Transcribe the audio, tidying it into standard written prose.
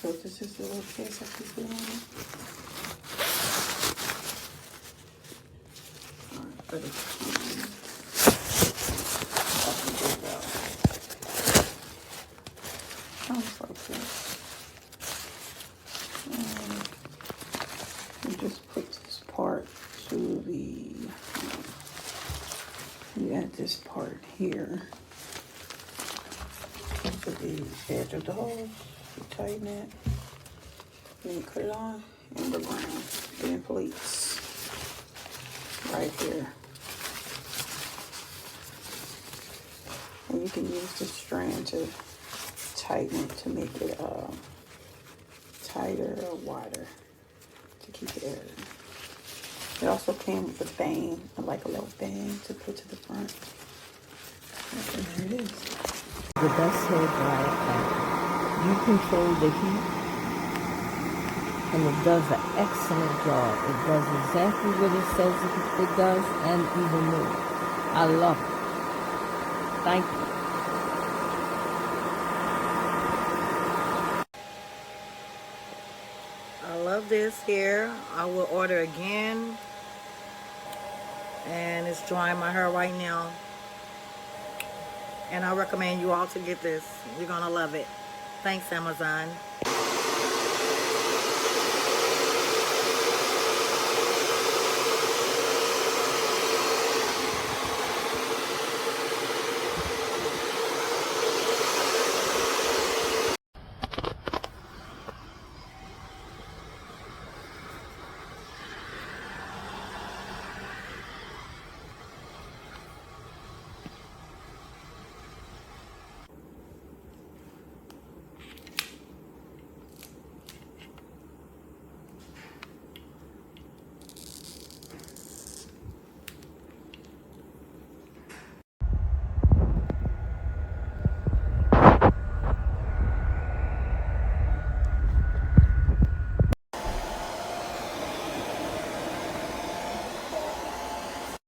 So this is the little case I keep it on. Alright, put it sounds like this. And you just put this part to the, you add this part here to the edge of the hole. You tighten it, then you put it on in the ground. It inflates right here. And you can use the strand to tighten it to make it tighter or wider to keep it airy. It also came with a bang, like a little bang to put to the front. And there it is. The best hair dryer ever. You control the heat, and it does an excellent job. It does exactly what it says it does, and even more. I love it. Thank you. I love this hair. I will order again. And it's drying my hair right now. And I recommend you all to get this. You're gonna love it. Thanks, Amazon.